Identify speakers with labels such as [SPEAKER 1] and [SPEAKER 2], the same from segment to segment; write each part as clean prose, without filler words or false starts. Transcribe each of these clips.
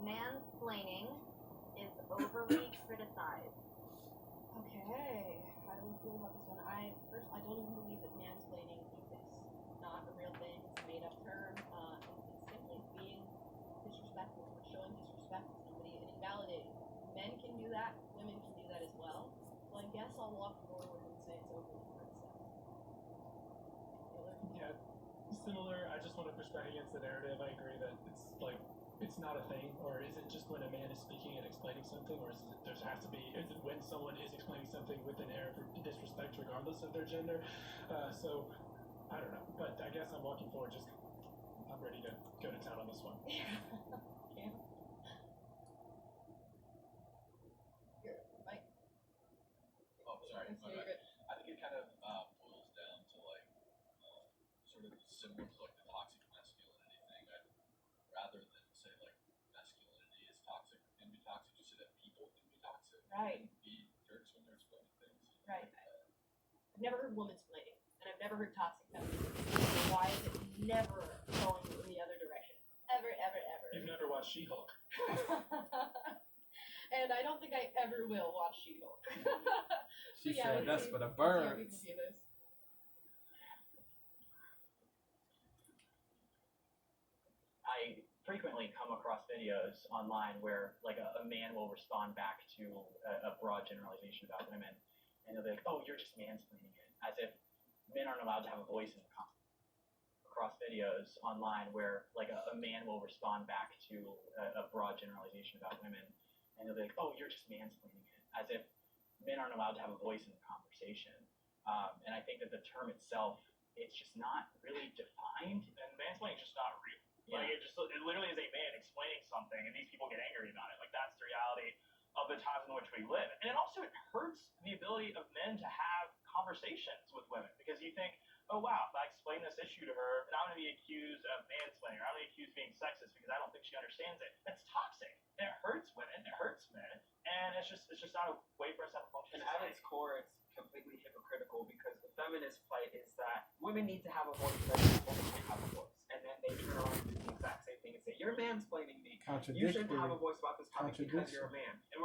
[SPEAKER 1] Mansplaining is overly criticized.
[SPEAKER 2] Okay, how do we feel about this one? I don't even believe that mansplaining exists. It's not a real thing. It's a made-up term. It's simply being disrespectful or showing disrespect to somebody and invalidating. Men can do that. Women can do that as well. So I guess I'll walk forward and say it's overly criticized.
[SPEAKER 3] Yeah, similar. I just want to push back against the narrative. I agree that it's not a thing, or is it just when a man is speaking and explaining something, or is it is it when someone is explaining something with an air of disrespect regardless of their gender? So I don't know, but I guess I'm walking forward. I'm ready to go to town on this one.
[SPEAKER 2] Yeah. Mike.
[SPEAKER 4] Oh, sorry.
[SPEAKER 2] You're good.
[SPEAKER 4] I think it kind of boils down to like sort of similar to like the toxic masculinity thing. Rather than say like masculinity is toxic, can be toxic, just say that people can be toxic.
[SPEAKER 2] Right.
[SPEAKER 4] And be jerks when they're explaining things.
[SPEAKER 2] Right. I've never heard womansplaining, and I've never heard toxic feminism. Why is it never going in the other direction? Ever.
[SPEAKER 3] You've never watched She-Hulk.
[SPEAKER 2] And I don't think I ever will watch She-Hulk.
[SPEAKER 5] She said that's for the birds.
[SPEAKER 6] I frequently come across videos online where like a man will respond back to a broad generalization about women, and they'll be like, "Oh, you're just mansplaining it," as if men aren't allowed to have a voice in the conversation. Across videos online where like a man will respond back to a broad generalization about women, and they'll be like, "Oh, you're just mansplaining it," as if men aren't allowed to have a voice in the conversation. And I think that the term itself, it's just not really defined.
[SPEAKER 7] And mansplaining is just not real.
[SPEAKER 6] Yeah.
[SPEAKER 7] Like it literally is a man explaining something, and these people get angry about it. Like that's the reality of the times in which we live. And it also hurts the ability of men to have conversations with women, because you think, oh wow, if I explain this issue to her, then I'm going to be accused of mansplaining, or I'm going to be accused of being sexist because I don't think she understands it. That's toxic. And it hurts women. It hurts men. And it's just not a way for us to have a functioning
[SPEAKER 5] And at
[SPEAKER 7] society.
[SPEAKER 5] its core, it's completely hypocritical, because the feminist plight is that women need to have a voice, but men can't have a voice. And then they turn around and do the exact same thing and say, "You're mansplaining me. You shouldn't have a voice about this topic because you're a man." And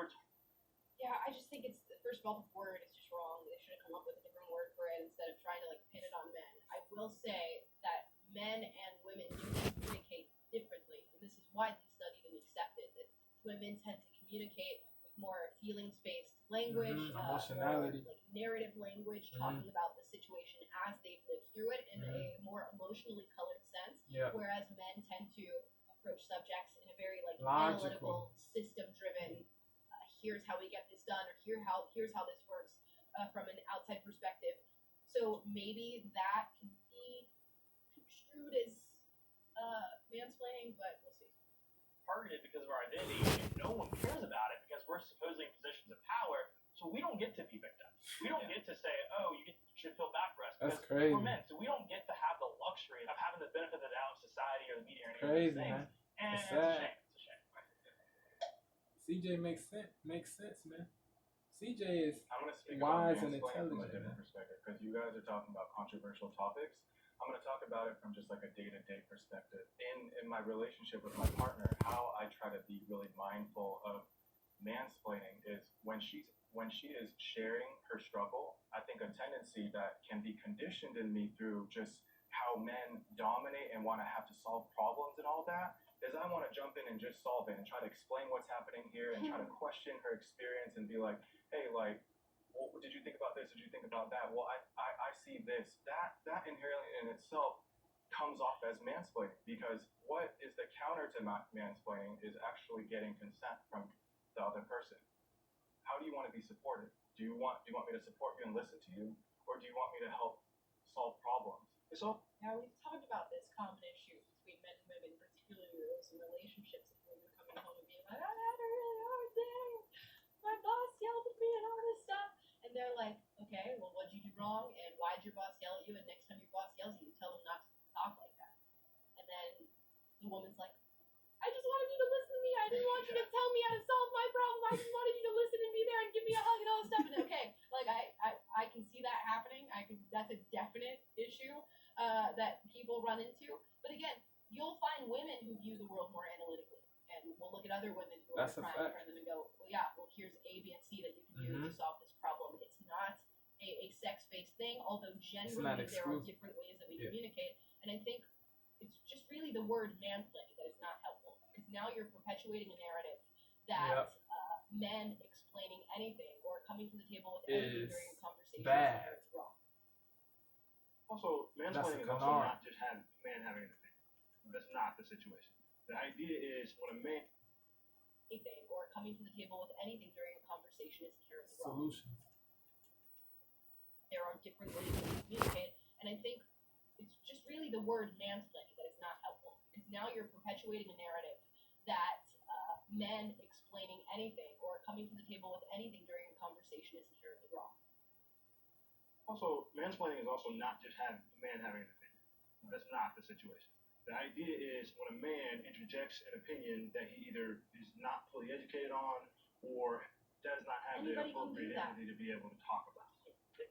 [SPEAKER 2] Yeah, I just think it's, first of all, the word is just wrong. They should have come up with a different word for it instead of trying to like pin it on men. I will say that men and women do communicate differently, and this is widely studied and accepted, that women tend to communicate with more feelings-based language,
[SPEAKER 5] emotionality,
[SPEAKER 2] more, like narrative language, talking about the situation as they've lived through it in a more emotionally colored sense, whereas men tend to approach subjects in a very like analytical, system-driven, here's how we get this done, or here's how this works from an outside perspective. So maybe that can be construed as mansplaining, but we'll see.
[SPEAKER 7] Targeted because of our identity, and no one cares about it because we're supposedly in positions of power, so we don't get to be victims. We don't get to say, oh, you should feel bad for us, because
[SPEAKER 5] crazy.
[SPEAKER 7] we're men, so we don't get to have the luxury of having the benefit of the doubt of society or the media or any of
[SPEAKER 5] Crazy,
[SPEAKER 7] those things.
[SPEAKER 5] man.
[SPEAKER 7] And
[SPEAKER 5] It's
[SPEAKER 7] it's a
[SPEAKER 5] sad.
[SPEAKER 7] shame. It's a shame.
[SPEAKER 5] CJ makes sense, man. CJ is
[SPEAKER 4] I'm going to speak
[SPEAKER 5] wise
[SPEAKER 4] about
[SPEAKER 5] and
[SPEAKER 4] mansplaining from a
[SPEAKER 5] intelligent.
[SPEAKER 4] different perspective, because you guys are talking about controversial topics. I'm going to talk about it from just like a day-to-day perspective. In my relationship with my partner, how I try to be really mindful of mansplaining is when she is sharing her struggle, I think a tendency that can be conditioned in me through just how men dominate and want to have to solve problems and all that, is I want to jump in and just solve it and try to explain what's happening here and try to question her experience and be like, hey, like, well, did you think about this? Did you think about that? Well, I see this. That inherently in itself comes off as mansplaining, because what is the counter to mansplaining is actually getting consent from the other person. How do you want to be supported? Do you want me to support you and listen to you, or do you want me to help solve problems? So
[SPEAKER 2] Now we've talked about this common issue between men and women, particularly those in relationships, of women coming home and being like, I had a really hard day. My boss yelled at me and all this stuff. And they're like, okay, well, what'd you do wrong? And why'd your boss yell at you? And next time your boss yells at you, tell them not to talk like that. And then the woman's like, I just wanted you to listen to me. I didn't want you to tell me how to solve my problem. I just wanted you to listen and be there and give me a hug and all this stuff. And okay, like I can see that happening. That's a definite issue that people run into. But again, you'll find women who view the world more analytically and will look at at other women who
[SPEAKER 8] That's
[SPEAKER 2] are
[SPEAKER 8] a
[SPEAKER 2] crying in
[SPEAKER 8] fact.
[SPEAKER 2] front of them and go, well, yeah, well, here's A, B, and C that you can do to solve this problem. It's not a sex-based thing, although generally there are different ways that we communicate. And I think it's just really the word mansplaining that is not helpful, because now you're perpetuating a narrative that men explaining anything or coming to the table with anything
[SPEAKER 8] Is
[SPEAKER 2] during a conversation
[SPEAKER 8] bad.
[SPEAKER 2] is wrong.
[SPEAKER 7] Also, mansplaining is
[SPEAKER 8] That's a
[SPEAKER 7] also
[SPEAKER 8] canard.
[SPEAKER 7] not just a man having an opinion. That's not the situation. The idea is when a man
[SPEAKER 2] Anything or coming to the table with anything during a conversation is inherently wrong.
[SPEAKER 8] Solutions.
[SPEAKER 2] There are different ways to communicate, and I think it's just really the word mansplaining that is not helpful, because now you're perpetuating a narrative that men explaining anything or coming to the table with anything during a conversation is inherently wrong.
[SPEAKER 7] Also, mansplaining is also not just a man having an opinion. That's not the situation. The idea is when a man interjects an opinion that he either is not fully educated on or does not have
[SPEAKER 2] Anybody
[SPEAKER 7] the
[SPEAKER 2] can
[SPEAKER 7] appropriate
[SPEAKER 2] do that.
[SPEAKER 7] empathy to be able to talk about.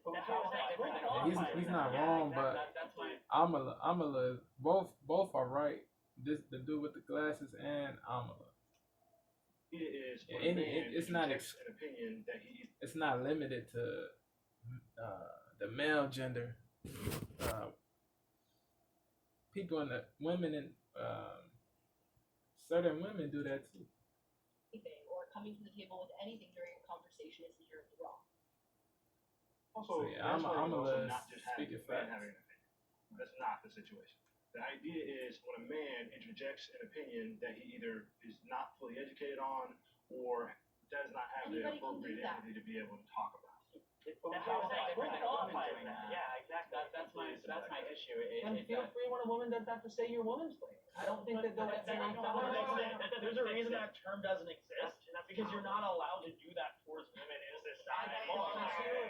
[SPEAKER 6] And how is that different than
[SPEAKER 8] He's not
[SPEAKER 6] Yeah,
[SPEAKER 8] wrong,
[SPEAKER 6] that-
[SPEAKER 8] but
[SPEAKER 6] that's my.
[SPEAKER 8] Amala, both are right. This the dude with the glasses and Amala.
[SPEAKER 7] The idea is when
[SPEAKER 8] And
[SPEAKER 7] a man
[SPEAKER 8] it's not
[SPEAKER 7] interjects an opinion that he
[SPEAKER 8] it's not limited to the male gender. People in the women in certain women do that too.
[SPEAKER 2] Anything or coming to the table with anything during a conversation is inherently wrong.
[SPEAKER 7] Also,
[SPEAKER 8] So, yeah, I'm
[SPEAKER 7] mansplaining is also
[SPEAKER 8] a
[SPEAKER 7] not just
[SPEAKER 8] speaking
[SPEAKER 7] a man
[SPEAKER 8] facts.
[SPEAKER 7] having an opinion. That's not the situation. The idea is when a man interjects an opinion that he either is not fully educated on or does not have the
[SPEAKER 2] Anybody can do
[SPEAKER 7] appropriate
[SPEAKER 2] that.
[SPEAKER 7] empathy to be able to talk about.
[SPEAKER 6] And how is that different than a woman
[SPEAKER 5] qualifies
[SPEAKER 6] doing
[SPEAKER 5] that.
[SPEAKER 6] that? Yeah, exactly. That's my issue.
[SPEAKER 5] And feel free when a woman does that to say you're woman's playing. I don't think that
[SPEAKER 7] There's a reason that term doesn't exist, and that's because you're not allowed to do that towards women in society.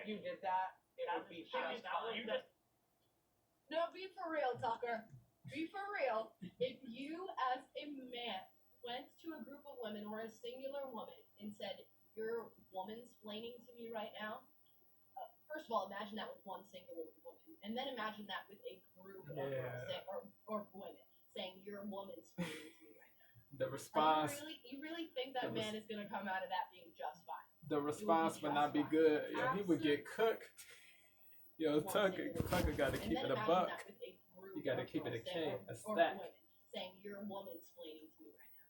[SPEAKER 5] If you did that, it would be just fine.
[SPEAKER 2] No, be for real, Tucker. Be for real. If you, as a man, went to a group of women or a singular woman and said, "You're womansplaining to me right now," first of all, imagine that with one singular woman, and then imagine that with a group of girls or women saying, "You're womansplaining to me right now."
[SPEAKER 8] The response,
[SPEAKER 2] You really think that man is gonna come out of that being just fine?
[SPEAKER 8] the response would not be good. Yo, he would get cooked. Yo, Tucker got to keep it a buck. You got to keep it a K, a stack.
[SPEAKER 2] Saying you're womansplaining to me right now.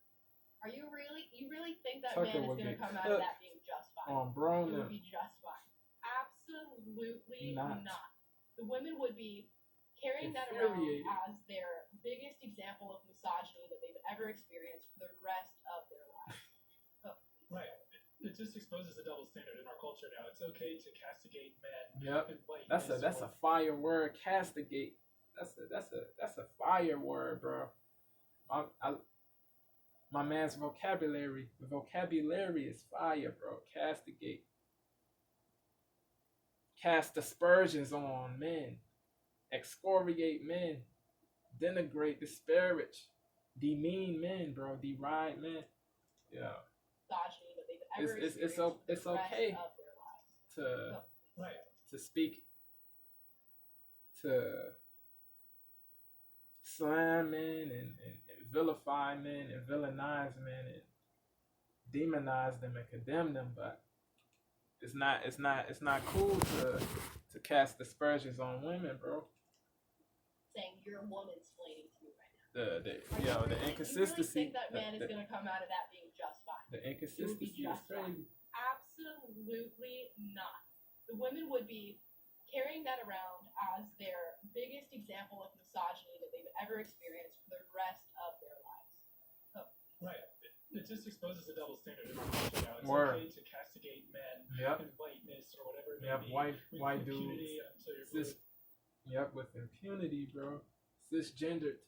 [SPEAKER 2] Are you really think that
[SPEAKER 8] Tucker
[SPEAKER 2] man is
[SPEAKER 8] would
[SPEAKER 2] gonna
[SPEAKER 8] get
[SPEAKER 2] come out of
[SPEAKER 8] cooked
[SPEAKER 2] that being just fine?
[SPEAKER 8] On
[SPEAKER 2] It
[SPEAKER 8] Broner.
[SPEAKER 2] would be just fine. Absolutely
[SPEAKER 8] Not.
[SPEAKER 2] not. The women would be carrying that around
[SPEAKER 8] Infuriated.
[SPEAKER 2] as their biggest example of misogyny that they've ever experienced for the rest of their lives.
[SPEAKER 3] Right. It just exposes a double standard in our culture now. It's okay to castigate men.
[SPEAKER 8] Yep.
[SPEAKER 3] And white
[SPEAKER 8] That's a fire word. Castigate. That's a fire word, bro. My man's vocabulary. The vocabulary is fire, bro. Castigate. Cast aspersions on men. Excoriate men. Denigrate, disparage. Demean men, bro. Deride men. Yeah.
[SPEAKER 2] Misogyny that they've ever
[SPEAKER 8] It's
[SPEAKER 2] experienced for the
[SPEAKER 8] it's
[SPEAKER 2] rest
[SPEAKER 8] okay
[SPEAKER 2] of their lives.
[SPEAKER 8] to
[SPEAKER 3] Right.
[SPEAKER 8] to speak, to slam men and vilify men and villainize men and demonize them and condemn them, but it's not cool to cast aspersions on women, bro.
[SPEAKER 2] Saying you're womansplaining to me right now.
[SPEAKER 8] The inconsistency.
[SPEAKER 2] You really think that man is gonna come out of that being just fine?
[SPEAKER 8] The inconsistency is crazy.
[SPEAKER 2] Absolutely not. The women would be carrying that around as their biggest example of misogyny that they've ever experienced for the rest of their lives.
[SPEAKER 3] Right. It just exposes a double standard in our culture now. It's
[SPEAKER 8] Word.
[SPEAKER 3] okay to castigate men
[SPEAKER 8] Yep.
[SPEAKER 3] and whiteness or whatever it may
[SPEAKER 8] Yep.
[SPEAKER 3] be.
[SPEAKER 8] White
[SPEAKER 3] with impunity
[SPEAKER 8] dudes.
[SPEAKER 3] until you're blue.
[SPEAKER 8] Yep, with impunity, bro. Cisgendered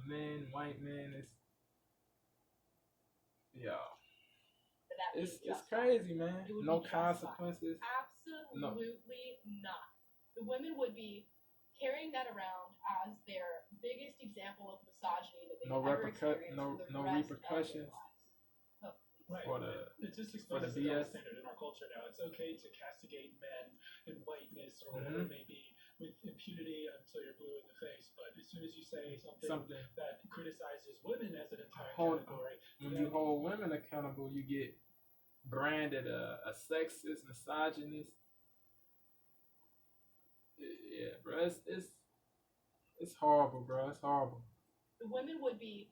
[SPEAKER 8] men, white men,
[SPEAKER 2] For that being
[SPEAKER 8] it's
[SPEAKER 2] just
[SPEAKER 8] crazy, man.
[SPEAKER 2] It would
[SPEAKER 8] No
[SPEAKER 2] be just fine.
[SPEAKER 8] consequences.
[SPEAKER 2] Absolutely not. The women would be carrying that around as their biggest example of misogyny that they've
[SPEAKER 8] No
[SPEAKER 2] ever
[SPEAKER 8] repercu-
[SPEAKER 2] experienced
[SPEAKER 8] no-
[SPEAKER 2] for the
[SPEAKER 8] no
[SPEAKER 2] rest
[SPEAKER 8] repercussions.
[SPEAKER 2] of their lives.
[SPEAKER 3] Right.
[SPEAKER 8] For the
[SPEAKER 3] It just
[SPEAKER 8] for the
[SPEAKER 3] exposes a double
[SPEAKER 8] BS.
[SPEAKER 3] standard in our culture now. It's okay to castigate men and whiteness or whatever it may be with impunity until you're blue in the face. But as soon as you say something
[SPEAKER 8] something.
[SPEAKER 3] that criticizes women as an entire
[SPEAKER 8] Hold-
[SPEAKER 3] category,
[SPEAKER 8] when you hold women accountable, you get branded a sexist, misogynist. Yeah, bro, it's horrible, bro. It's horrible.
[SPEAKER 2] The women would be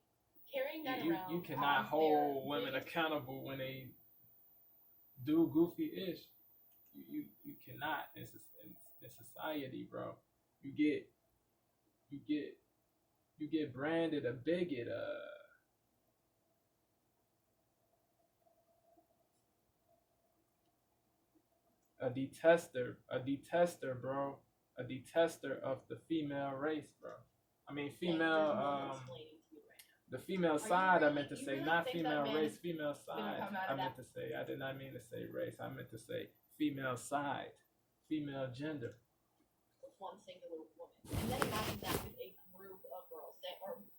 [SPEAKER 2] carrying that
[SPEAKER 8] You
[SPEAKER 2] around.
[SPEAKER 8] cannot
[SPEAKER 2] as
[SPEAKER 8] hold
[SPEAKER 2] their
[SPEAKER 8] women
[SPEAKER 2] biggest-
[SPEAKER 8] accountable when they do goofy ish. You cannot in society, bro. You get branded a bigot, a detester, bro, a detester of the female race, bro. I mean,
[SPEAKER 2] Like, there's no
[SPEAKER 8] female,
[SPEAKER 2] explaining to you right now.
[SPEAKER 8] the female
[SPEAKER 2] you
[SPEAKER 8] side. I
[SPEAKER 2] really-
[SPEAKER 8] meant to
[SPEAKER 2] you
[SPEAKER 8] say,
[SPEAKER 2] really
[SPEAKER 8] not
[SPEAKER 2] think
[SPEAKER 8] female
[SPEAKER 2] that man
[SPEAKER 8] race,
[SPEAKER 2] is
[SPEAKER 8] female
[SPEAKER 2] gonna
[SPEAKER 8] side.
[SPEAKER 2] come out
[SPEAKER 8] I
[SPEAKER 2] of
[SPEAKER 8] meant
[SPEAKER 2] that?
[SPEAKER 8] to say, I did not mean to say race. I meant to say female side, female gender.
[SPEAKER 2] With one singular woman, and then imagine that with a group of girls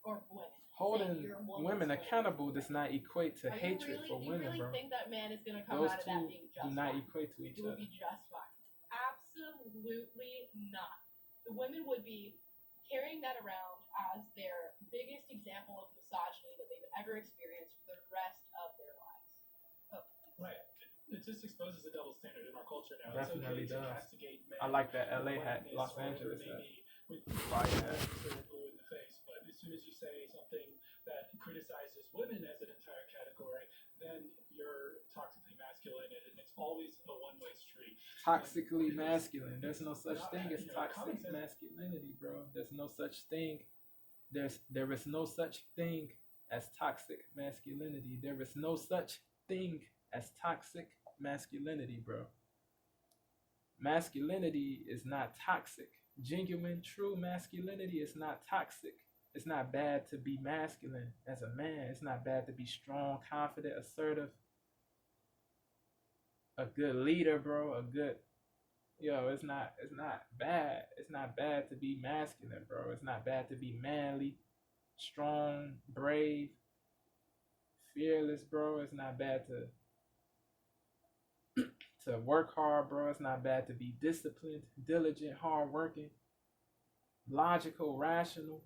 [SPEAKER 2] or women.
[SPEAKER 8] Holding
[SPEAKER 2] You're a woman's
[SPEAKER 8] women
[SPEAKER 2] woman.
[SPEAKER 8] accountable does not equate to
[SPEAKER 2] Are you
[SPEAKER 8] hatred
[SPEAKER 2] really,
[SPEAKER 8] for
[SPEAKER 2] you
[SPEAKER 8] women,
[SPEAKER 2] really
[SPEAKER 8] bro.
[SPEAKER 2] think that man is gonna come
[SPEAKER 8] Those
[SPEAKER 2] out of that
[SPEAKER 8] two
[SPEAKER 2] being
[SPEAKER 8] do
[SPEAKER 2] just
[SPEAKER 8] not
[SPEAKER 2] fine?
[SPEAKER 8] equate to each
[SPEAKER 2] It would
[SPEAKER 8] other.
[SPEAKER 2] be just fine. Absolutely not. The women would be carrying that around as their biggest example of misogyny that they've ever experienced for the rest of their lives.
[SPEAKER 3] Right. It just exposes a double standard in our culture now.
[SPEAKER 8] Definitely
[SPEAKER 3] it's okay
[SPEAKER 8] does.
[SPEAKER 3] to castigate men
[SPEAKER 8] I like that LA
[SPEAKER 3] for
[SPEAKER 8] hat,
[SPEAKER 3] whiteness
[SPEAKER 8] Los
[SPEAKER 3] or whatever
[SPEAKER 8] Angeles
[SPEAKER 3] it may
[SPEAKER 8] hat.
[SPEAKER 3] be, with
[SPEAKER 8] Fire hat.
[SPEAKER 3] sort of blue in the face. But as soon as you say something that criticizes women as an entire category, then you're toxically masculine, and it's always a one-way street.
[SPEAKER 8] Toxically masculine. There's no such
[SPEAKER 3] Not-
[SPEAKER 8] thing as
[SPEAKER 3] you know, common
[SPEAKER 8] toxic
[SPEAKER 3] sense-
[SPEAKER 8] masculinity, bro. There's no such thing. There is no such thing as toxic masculinity. There is no such thing as toxic masculinity, bro. Masculinity is not toxic. Genuine, true masculinity is not toxic. It's not bad to be masculine as a man. It's not bad to be strong, confident, assertive. A good leader, bro. It's not bad. It's not bad to be masculine, bro. It's not bad to be manly, strong, brave, fearless, bro. It's not bad to work hard, bro. It's not bad to be disciplined, diligent, hardworking, logical, rational,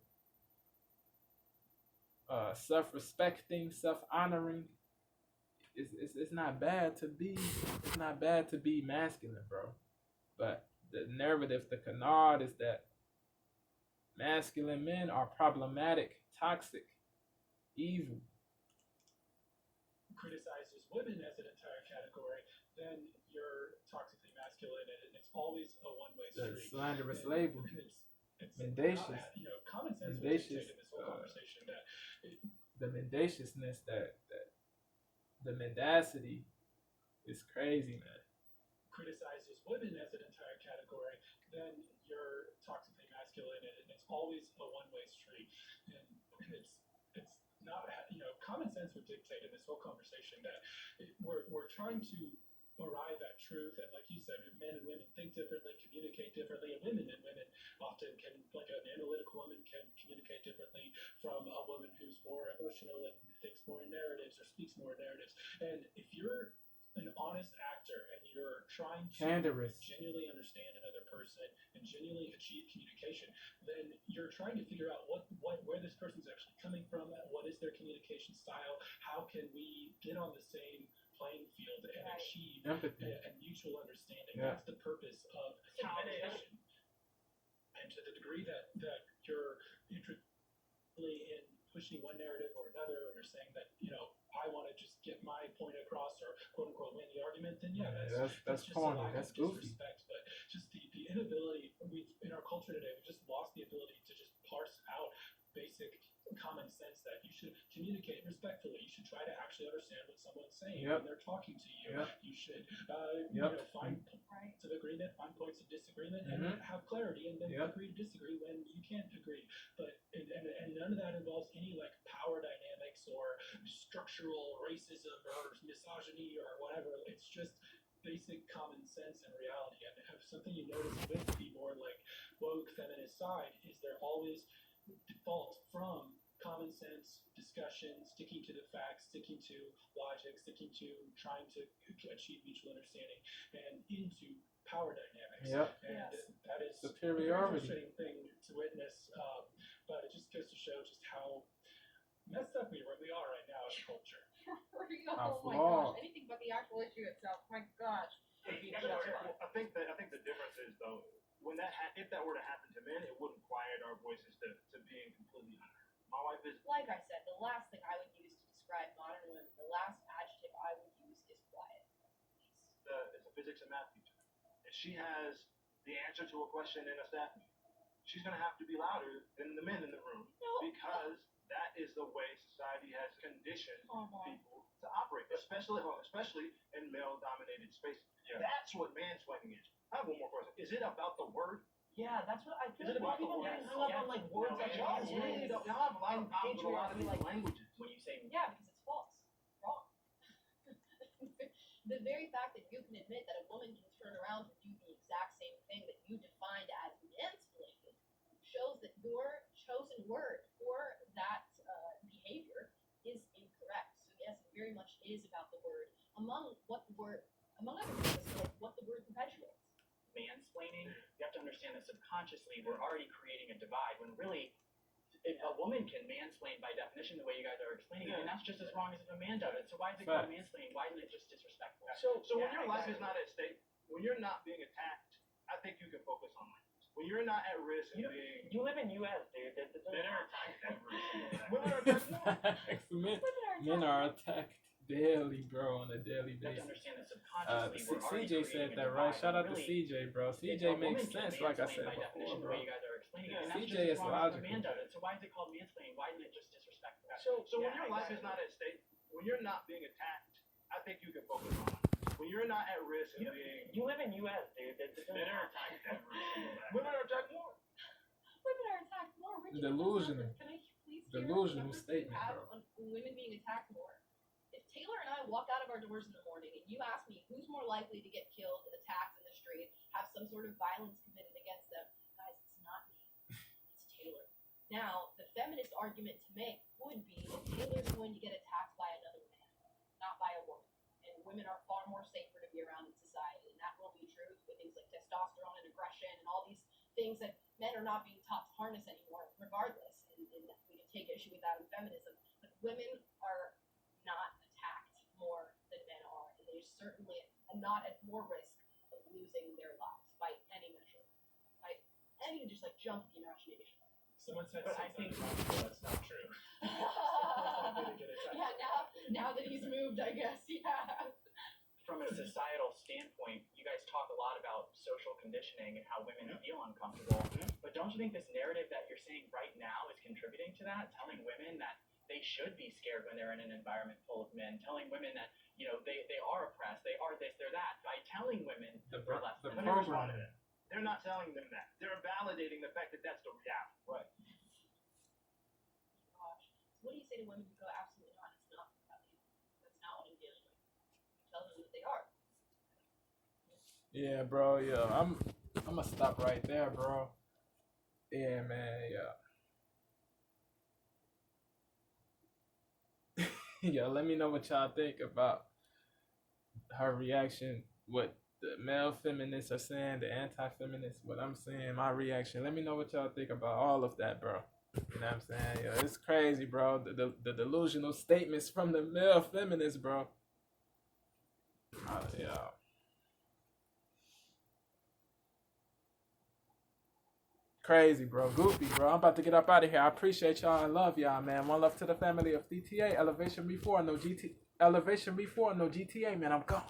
[SPEAKER 8] self-respecting, self-honoring. It's not bad to be masculine, bro. But the narrative, the canard is that masculine men are problematic, toxic, evil.
[SPEAKER 3] Criticizes women as an entire category, then you're toxically masculine, and it's always a one-way
[SPEAKER 8] The
[SPEAKER 3] street.
[SPEAKER 8] slanderous
[SPEAKER 3] And
[SPEAKER 8] label.
[SPEAKER 3] It's
[SPEAKER 8] Mendacious.
[SPEAKER 3] not, common sense would
[SPEAKER 8] Mendacious,
[SPEAKER 3] dictate in this whole conversation that
[SPEAKER 8] The mendaciousness, that the mendacity is crazy, man.
[SPEAKER 3] criticizes women as an entire category, then you're toxically masculine, and it's always a one-way street. And it's not, common sense would dictate in this whole conversation that we're trying to arrive at truth, and like you said, men and women think differently, communicate differently, and women often can, like an analytical woman can communicate differently from a woman who's more emotional and thinks more in narratives or speaks more in narratives. And if you're an honest actor and you're trying to
[SPEAKER 8] Candorous.
[SPEAKER 3] genuinely understand another person and genuinely achieve communication, then you're trying to figure out where this person's actually coming from, what is their communication style, how can we get on the same playing field and
[SPEAKER 2] Right.
[SPEAKER 3] achieve
[SPEAKER 8] Empathy.
[SPEAKER 3] a mutual understanding.
[SPEAKER 8] Yeah.
[SPEAKER 3] That's the purpose of communication. And to the degree that you're interested in pushing one narrative or another, or you're saying that, I want to just get my point across or quote unquote win the argument, then
[SPEAKER 8] that's
[SPEAKER 3] just
[SPEAKER 8] corny.
[SPEAKER 3] a lack
[SPEAKER 8] That's
[SPEAKER 3] of
[SPEAKER 8] goofy.
[SPEAKER 3] disrespect. But just the inability, in our culture today, we've just lost the ability to just parse out basic common sense that you should communicate respectfully. You should try to actually understand what someone's saying
[SPEAKER 8] Yep.
[SPEAKER 3] when they're talking to you.
[SPEAKER 8] Yep.
[SPEAKER 3] You should
[SPEAKER 8] Yep.
[SPEAKER 3] find points of agreement, find points of disagreement, and
[SPEAKER 8] Mhm.
[SPEAKER 3] have clarity, and then
[SPEAKER 8] Yep.
[SPEAKER 3] agree to disagree when you can't agree. But and none of that involves any like power dynamics or structural racism or misogyny or whatever. It's just basic common sense and reality. And if something you notice with the more like woke feminist side is they're always default from common sense discussion, sticking to the facts, sticking to logic, sticking to trying to achieve mutual understanding, and into power dynamics.
[SPEAKER 8] Yep.
[SPEAKER 3] And
[SPEAKER 2] Yes.
[SPEAKER 3] that is
[SPEAKER 8] Superiority.
[SPEAKER 3] a very frustrating thing to witness, but it just goes to show just how messed up we are right now as a culture.
[SPEAKER 2] Oh my
[SPEAKER 8] flawed.
[SPEAKER 2] gosh, anything but the actual issue itself. My gosh. would be
[SPEAKER 7] Well,
[SPEAKER 2] just-
[SPEAKER 7] I think the difference is though, when if that were to happen to men, it wouldn't quiet our voices to being completely unheard. My wife is
[SPEAKER 2] Like I said, the last thing I would use to describe modern women, the last adjective I would use is quiet.
[SPEAKER 7] it's a physics and math teacher. If she has the answer to a question in a staff meeting, she's gonna have to be louder than the men in the room
[SPEAKER 2] No.
[SPEAKER 7] because that is the way society has conditioned
[SPEAKER 2] Uh-huh.
[SPEAKER 7] people to operate, especially in male-dominated spaces.
[SPEAKER 4] Yeah.
[SPEAKER 7] That's what mansplaining is. I have one more question. Is it about the word?
[SPEAKER 6] Yeah, that's what I feel.
[SPEAKER 7] Is it about the
[SPEAKER 6] People
[SPEAKER 7] word?
[SPEAKER 6] getting hung up on like words
[SPEAKER 7] No,
[SPEAKER 6] like
[SPEAKER 7] y'all
[SPEAKER 6] that.
[SPEAKER 7] really don't. Y'all have a lot of problems with a lot of these languages.
[SPEAKER 6] When you say
[SPEAKER 2] Yeah, because it's false. Wrong. The very fact that you can admit that a woman can turn around and do the exact same thing that you defined as mansplaining shows that your chosen word for that behavior is incorrect. So yes, it very much is about the word. Among other things, like what the word perpetuates.
[SPEAKER 6] mansplaining, you have to understand that subconsciously we're already creating a divide when really if a woman can mansplain by definition the way you guys are explaining it, and that's just as wrong as if a man does it. So why is it called mansplaining? Why isn't it just disrespectful?
[SPEAKER 7] So when your life is not at stake, when you're not being attacked, I think you can focus on language. When you're not at risk and being
[SPEAKER 6] You live in U.S., dude.
[SPEAKER 7] men are attacked every single day. Women are
[SPEAKER 8] Facts.
[SPEAKER 7] attacked more.
[SPEAKER 8] Men are attacked daily, bro, on a daily
[SPEAKER 6] You have to
[SPEAKER 8] basis.
[SPEAKER 6] understand that subconsciously we're already
[SPEAKER 8] CJ said
[SPEAKER 6] creating a
[SPEAKER 8] that right.
[SPEAKER 6] divide
[SPEAKER 8] Shout
[SPEAKER 6] when
[SPEAKER 8] out to
[SPEAKER 6] really
[SPEAKER 8] CJ, bro.
[SPEAKER 6] if
[SPEAKER 8] CJ
[SPEAKER 6] a
[SPEAKER 8] makes
[SPEAKER 6] woman can
[SPEAKER 8] sense, like I
[SPEAKER 6] mansplain
[SPEAKER 8] said
[SPEAKER 6] by definition
[SPEAKER 8] before,
[SPEAKER 6] the
[SPEAKER 8] bro.
[SPEAKER 6] way you guys are explaining it, and
[SPEAKER 8] CJ
[SPEAKER 6] that's just
[SPEAKER 8] is
[SPEAKER 6] as wrong as if a
[SPEAKER 8] logical.
[SPEAKER 6] man does it. So why is it called mansplaining? Why isn't it just disrespectful?
[SPEAKER 7] So when your life is not at stake, when you're not being attacked, I think you can focus on language. When you're not at risk and being
[SPEAKER 6] You live in U.S., dude.
[SPEAKER 7] men are attacked every single day. Women are attacked more.
[SPEAKER 2] Women are attacked more. Richard,
[SPEAKER 8] Delusional.
[SPEAKER 2] Can I please
[SPEAKER 8] Delusional
[SPEAKER 2] hear the numbers
[SPEAKER 8] statement,
[SPEAKER 2] you have
[SPEAKER 8] bro.
[SPEAKER 2] on women being attacked more? If Taylor and I walk out of our doors in the morning and you ask me who's more likely to get killed, attacked in the street, have some sort of violence committed against them, guys, it's not me. It's Taylor. Now, the feminist argument to make would be that Taylor's going to get attacked by another man, not by a woman. And women are far more safer to be around in society. And that will be true with things like testosterone and aggression and all these things that men are not being taught to harness anymore, regardless. And we can take issue with that in feminism. But women are not attacked more than men are. And they're certainly not at more risk of losing their lives by any measure. By any just like jump in imagination.
[SPEAKER 3] Someone said
[SPEAKER 6] But I
[SPEAKER 3] something
[SPEAKER 6] think-
[SPEAKER 3] about that's not true. Likely to get attacked.
[SPEAKER 2] Yeah, now that he's moved, I guess, yeah.
[SPEAKER 6] From a societal standpoint, you guys talk a lot about social conditioning and how women feel uncomfortable. But don't you think this narrative that you're saying right now is contributing to that? Telling women that they should be scared when they're in an environment full of men. Telling women that, you know, they are oppressed, they are this, they're that. By telling women
[SPEAKER 8] The
[SPEAKER 6] they're less than
[SPEAKER 7] Let me respond
[SPEAKER 8] program.
[SPEAKER 7] to that. They're not telling them that. They're validating the fact that that's the reality. Right.
[SPEAKER 2] Gosh. So what do you say to women who go, absolutely not, it's not reality. That's not what I'm dealing with. Tell them that they are.
[SPEAKER 8] Yeah, bro. Yeah, I'm gonna stop right there, bro. Yeah, man. Yeah. Yeah. Let me know what y'all think about her reaction. What the male feminists are saying, the anti-feminists. What I'm saying, my reaction. Let me know what y'all think about all of that, bro. You know what I'm saying? Yeah, it's crazy, bro. The delusional statements from the male feminists, bro. Yeah. Crazy, bro. Goofy, bro. I'm about to get up out of here. I appreciate y'all. I love y'all, man. One love to the family of DTA. Elevation before, no GTA, man. I'm gone.